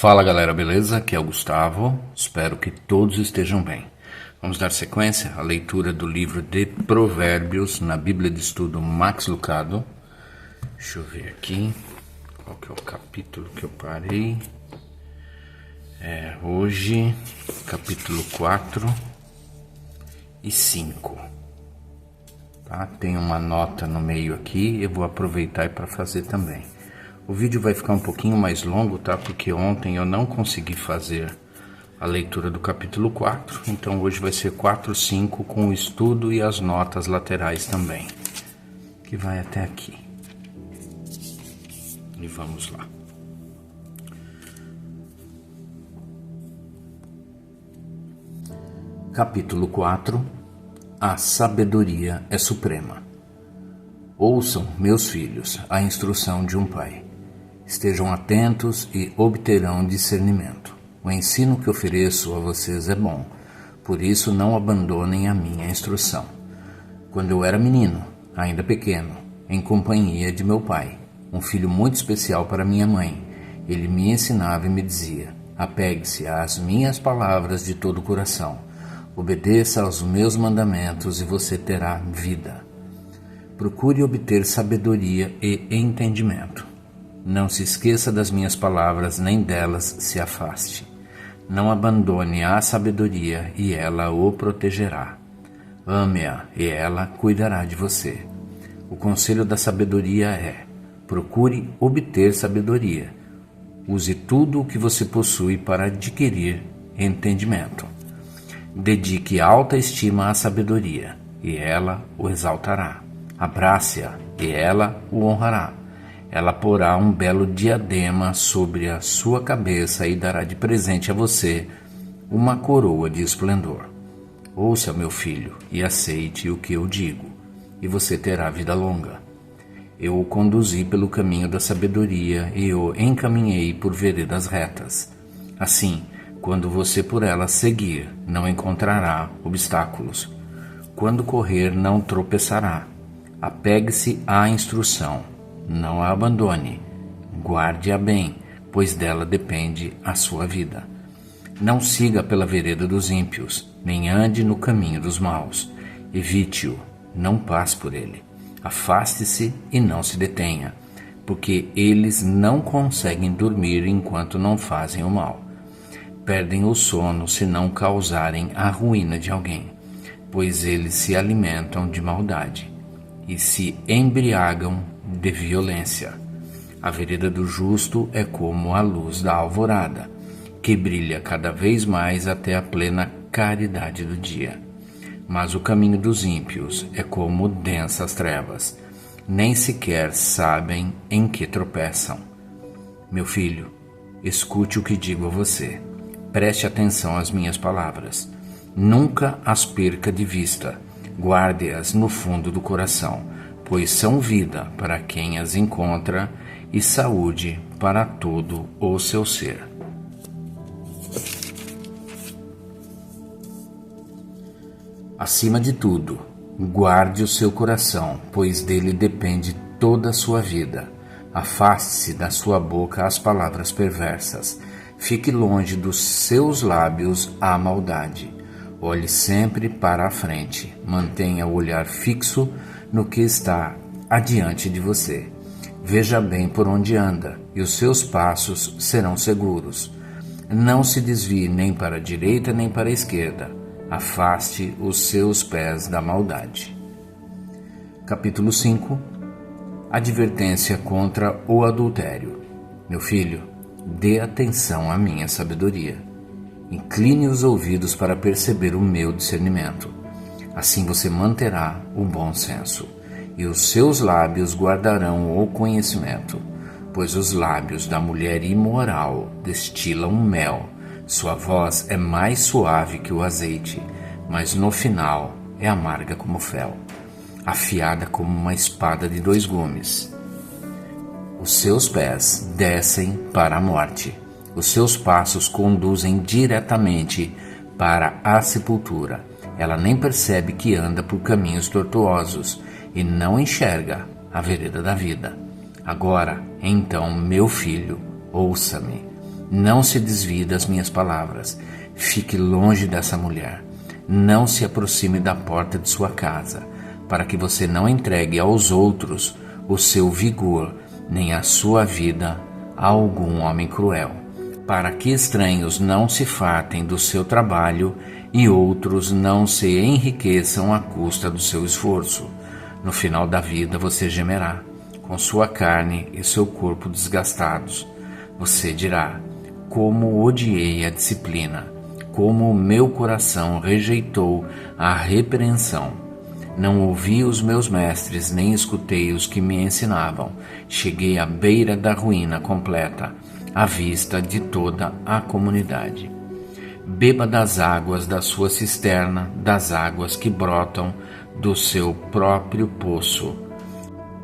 Fala galera, beleza? Aqui é o Gustavo, espero que todos estejam bem. Vamos dar sequência à leitura do livro de Provérbios na Bíblia de Estudo Max Lucado. Deixa eu ver aqui, qual que é o capítulo que eu parei. Hoje, capítulo 4 e 5. Tá? Tem uma nota no meio aqui, eu vou aproveitar para fazer também. O vídeo vai ficar um pouquinho mais longo, tá? Porque ontem eu não consegui fazer a leitura do capítulo 4, então hoje vai ser 4, 5 com o estudo e as notas laterais também, que vai até aqui. E vamos lá. Capítulo 4. A sabedoria é suprema. Ouçam, meus filhos, a instrução de um pai. Estejam atentos e obterão discernimento. O ensino que ofereço a vocês é bom, por isso não abandonem a minha instrução. Quando eu era menino, ainda pequeno, em companhia de meu pai, um filho muito especial para minha mãe, ele me ensinava e me dizia: apegue-se às minhas palavras de todo o coração, obedeça aos meus mandamentos e você terá vida. Procure obter sabedoria e entendimento. Não se esqueça das minhas palavras, nem delas se afaste. Não abandone a sabedoria e ela o protegerá. Ame-a e ela cuidará de você. O conselho da sabedoria é: procure obter sabedoria. Use tudo o que você possui para adquirir entendimento. Dedique alta estima à sabedoria e ela o exaltará. Abrace-a e ela o honrará. Ela porá um belo diadema sobre a sua cabeça e dará de presente a você uma coroa de esplendor. Ouça, meu filho, e aceite o que eu digo, e você terá vida longa. Eu o conduzi pelo caminho da sabedoria e o encaminhei por veredas retas. Assim, quando você por ela seguir, não encontrará obstáculos. Quando correr, não tropeçará. Apegue-se à instrução. Não a abandone, guarde-a bem, pois dela depende a sua vida. Não siga pela vereda dos ímpios, nem ande no caminho dos maus. Evite-o, não passe por ele. Afaste-se e não se detenha, porque eles não conseguem dormir enquanto não fazem o mal. Perdem o sono se não causarem a ruína de alguém, pois eles se alimentam de maldade e se embriagam de violência. A vereda do justo é como a luz da alvorada, que brilha cada vez mais até a plena claridade do dia. Mas o caminho dos ímpios é como densas trevas, nem sequer sabem em que tropeçam. Meu filho, escute o que digo a você. Preste atenção às minhas palavras. Nunca as perca de vista. Guarde-as no fundo do coração, pois são vida para quem as encontra e saúde para todo o seu ser. Acima de tudo, guarde o seu coração, pois dele depende toda a sua vida. Afaste-se da sua boca as palavras perversas. Fique longe dos seus lábios a maldade. Olhe sempre para a frente. Mantenha o olhar fixo no que está adiante de você. Veja bem por onde anda, e os seus passos serão seguros. Não se desvie nem para a direita nem para a esquerda. Afaste os seus pés da maldade. Capítulo 5. Advertência contra o adultério. Meu filho, dê atenção à minha sabedoria. Incline os ouvidos para perceber o meu discernimento. Assim você manterá o bom senso, e os seus lábios guardarão o conhecimento, pois os lábios da mulher imoral destilam mel. Sua voz é mais suave que o azeite, mas no final é amarga como fel, afiada como uma espada de 2 gumes. Os seus pés descem para a morte. Os seus passos conduzem diretamente para a sepultura. Ela nem percebe que anda por caminhos tortuosos e não enxerga a vereda da vida. Agora, então, meu filho, ouça-me. Não se desvie das minhas palavras. Fique longe dessa mulher. Não se aproxime da porta de sua casa, para que você não entregue aos outros o seu vigor, nem a sua vida a algum homem cruel, para que estranhos não se fartem do seu trabalho e outros não se enriqueçam à custa do seu esforço. No final da vida você gemerá, com sua carne e seu corpo desgastados. Você dirá: como odiei a disciplina, como o meu coração rejeitou a repreensão. Não ouvi os meus mestres, nem escutei os que me ensinavam. Cheguei à beira da ruína completa, à vista de toda a comunidade. Beba das águas da sua cisterna, das águas que brotam do seu próprio poço.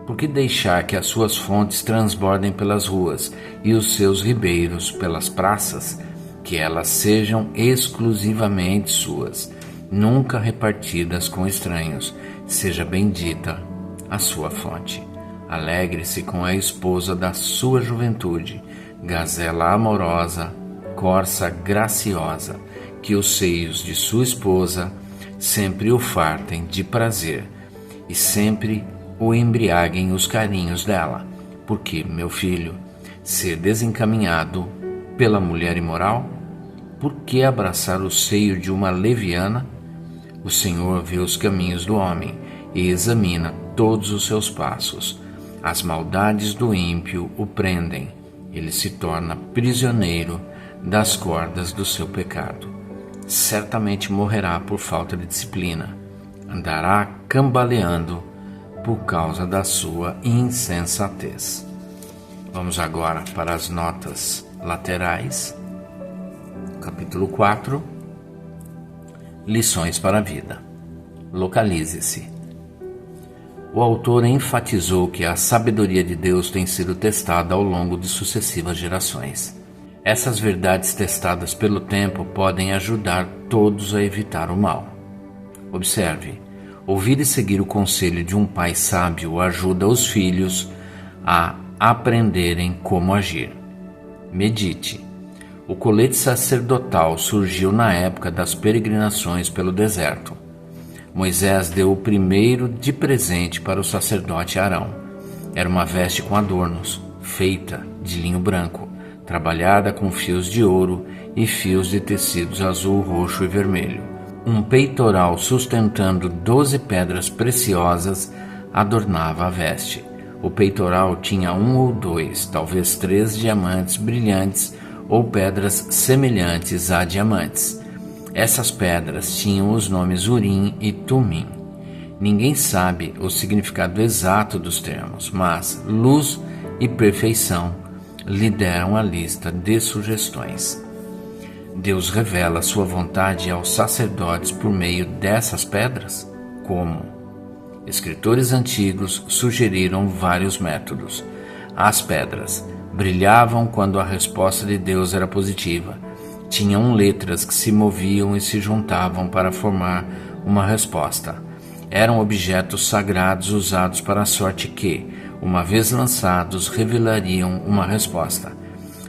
Por que deixar que as suas fontes transbordem pelas ruas e os seus ribeiros pelas praças? Que elas sejam exclusivamente suas, nunca repartidas com estranhos. Seja bendita a sua fonte. Alegre-se com a esposa da sua juventude, gazela amorosa, corça graciosa, que os seios de sua esposa sempre o fartem de prazer e sempre o embriaguem os carinhos dela. Porque, meu filho, ser desencaminhado pela mulher imoral? Por que abraçar o seio de uma leviana? O Senhor vê os caminhos do homem e examina todos os seus passos. As maldades do ímpio o prendem. Ele se torna prisioneiro das cordas do seu pecado. Certamente morrerá por falta de disciplina. Andará cambaleando por causa da sua insensatez. Vamos agora para as notas laterais. Capítulo 4. Lições para a vida. Localize-se. O autor enfatizou que a sabedoria de Deus tem sido testada ao longo de sucessivas gerações. Essas verdades testadas pelo tempo podem ajudar todos a evitar o mal. Observe, ouvir e seguir o conselho de um pai sábio ajuda os filhos a aprenderem como agir. Medite. O colete sacerdotal surgiu na época das peregrinações pelo deserto. Moisés deu o primeiro de presente para o sacerdote Arão. Era uma veste com adornos, feita de linho branco, trabalhada com fios de ouro e fios de tecidos azul, roxo e vermelho. Um peitoral sustentando 12 pedras preciosas adornava a veste. O peitoral tinha 1 ou 2, talvez 3 diamantes brilhantes ou pedras semelhantes a diamantes. Essas pedras tinham os nomes Urim e Tumim. Ninguém sabe o significado exato dos termos, mas luz e perfeição lhe deram a lista de sugestões. Deus revela sua vontade aos sacerdotes por meio dessas pedras? Como? Escritores antigos sugeriram vários métodos. As pedras brilhavam quando a resposta de Deus era positiva. Tinham letras que se moviam e se juntavam para formar uma resposta. Eram objetos sagrados usados para a sorte que, uma vez lançados, revelariam uma resposta.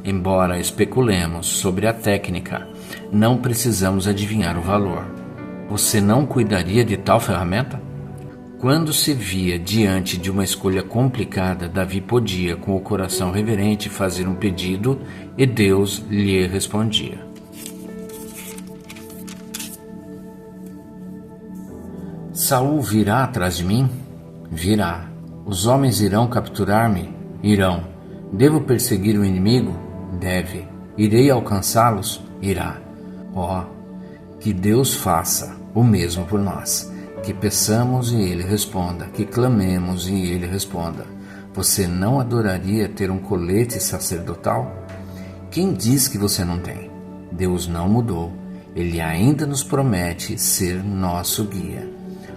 Embora especulemos sobre a técnica, não precisamos adivinhar o valor. Você não cuidaria de tal ferramenta? Quando se via diante de uma escolha complicada, Davi podia, com o coração reverente, fazer um pedido e Deus lhe respondia. Saul virá atrás de mim? Virá. Os homens irão capturar-me? Irão. Devo perseguir o inimigo? Deve. Irei alcançá-los? Irá. Oh, que Deus faça o mesmo por nós. Que peçamos e Ele responda, que clamemos e Ele responda. Você não adoraria ter um colete sacerdotal? Quem diz que você não tem? Deus não mudou. Ele ainda nos promete ser nosso guia.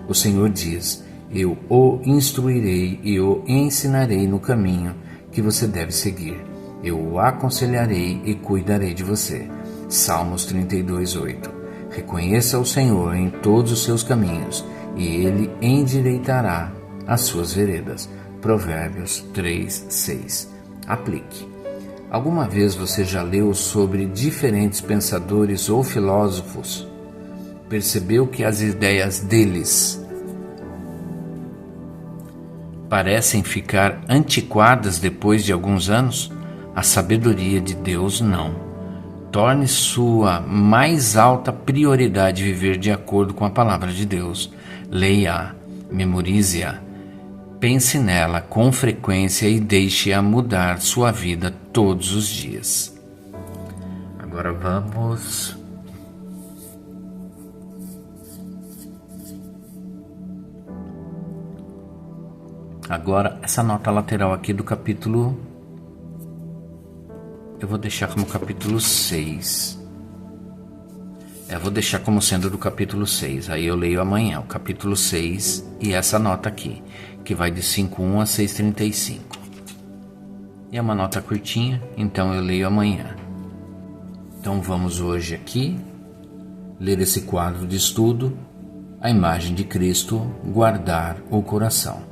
O Senhor diz: eu o instruirei e o ensinarei no caminho que você deve seguir. Eu o aconselharei e cuidarei de você. Salmos 32:8. Reconheça o Senhor em todos os seus caminhos, e Ele endireitará as suas veredas. Provérbios 3:6. Aplique. Alguma vez você já leu sobre diferentes pensadores ou filósofos? Percebeu que as ideias deles parecem ficar antiquadas depois de alguns anos? A sabedoria de Deus não. Torne sua mais alta prioridade viver de acordo com a palavra de Deus. Leia-a, memorize-a, pense nela com frequência e deixe-a mudar sua vida todos os dias. Agora vamos... Agora, essa nota lateral aqui do capítulo... Eu vou deixar como capítulo 6. Vou deixar como sendo do capítulo 6. Aí eu leio amanhã o capítulo 6 e essa nota aqui, que vai de 5:1 a 6:35. E é uma nota curtinha, então eu leio amanhã. Então vamos hoje aqui ler esse quadro de estudo, a imagem de Cristo, guardar o coração.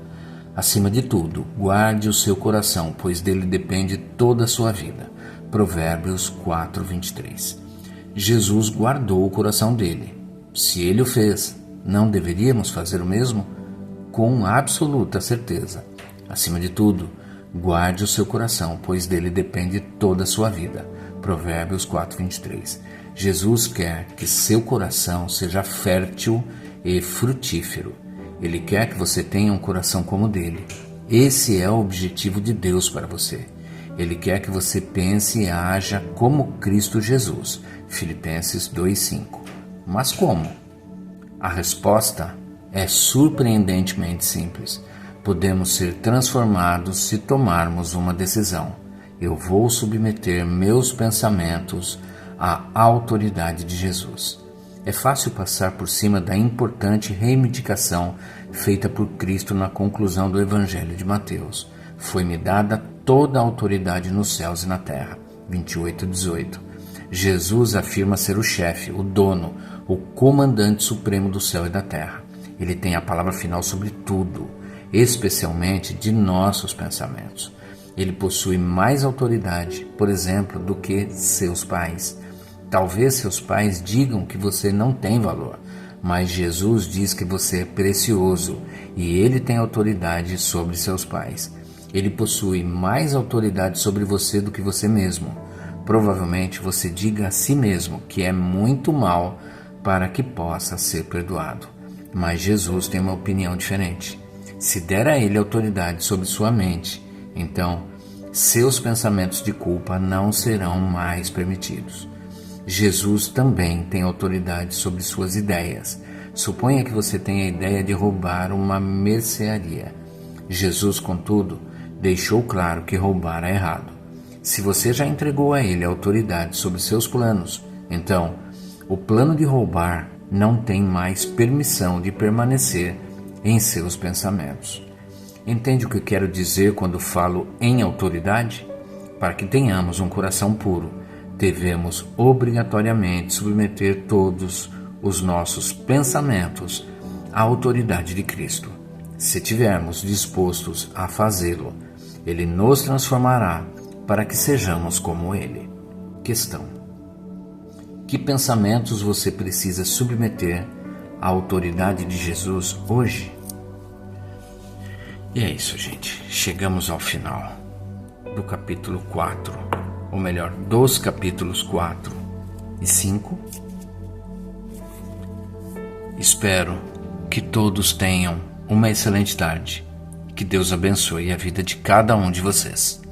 Acima de tudo, guarde o seu coração, pois dele depende toda a sua vida. Provérbios 4:23. Jesus guardou o coração dele. Se ele o fez, não deveríamos fazer o mesmo? Com absoluta certeza. Acima de tudo, guarde o seu coração, pois dele depende toda a sua vida. Provérbios 4:23. Jesus quer que seu coração seja fértil e frutífero. Ele quer que você tenha um coração como o dele. Esse é o objetivo de Deus para você. Ele quer que você pense e haja como Cristo Jesus. Filipenses 2:5. Mas como? A resposta é surpreendentemente simples. Podemos ser transformados se tomarmos uma decisão. Eu vou submeter meus pensamentos à autoridade de Jesus. É fácil passar por cima da importante reivindicação feita por Cristo na conclusão do Evangelho de Mateus. Foi-me dada toda a autoridade nos céus e na terra. 28:18. Jesus afirma ser o chefe, o dono, o comandante supremo do céu e da terra. Ele tem a palavra final sobre tudo, especialmente de nossos pensamentos. Ele possui mais autoridade, por exemplo, do que seus pais. Talvez seus pais digam que você não tem valor, mas Jesus diz que você é precioso e ele tem autoridade sobre seus pais. Ele possui mais autoridade sobre você do que você mesmo. Provavelmente você diga a si mesmo que é muito mal para que possa ser perdoado. Mas Jesus tem uma opinião diferente. Se der a ele autoridade sobre sua mente, então seus pensamentos de culpa não serão mais permitidos. Jesus também tem autoridade sobre suas ideias. Suponha que você tenha a ideia de roubar uma mercearia. Jesus, contudo, deixou claro que roubar é errado. Se você já entregou a ele a autoridade sobre seus planos, então o plano de roubar não tem mais permissão de permanecer em seus pensamentos. Entende o que quero dizer quando falo em autoridade? Para que tenhamos um coração puro, devemos obrigatoriamente submeter todos os nossos pensamentos à autoridade de Cristo. Se estivermos dispostos a fazê-lo, Ele nos transformará para que sejamos como Ele. Questão: que pensamentos você precisa submeter à autoridade de Jesus hoje? E é isso, gente. Chegamos ao final do capítulo 4, ou melhor, dos capítulos 4 e 5. Espero que todos tenham uma excelente tarde. Que Deus abençoe a vida de cada um de vocês.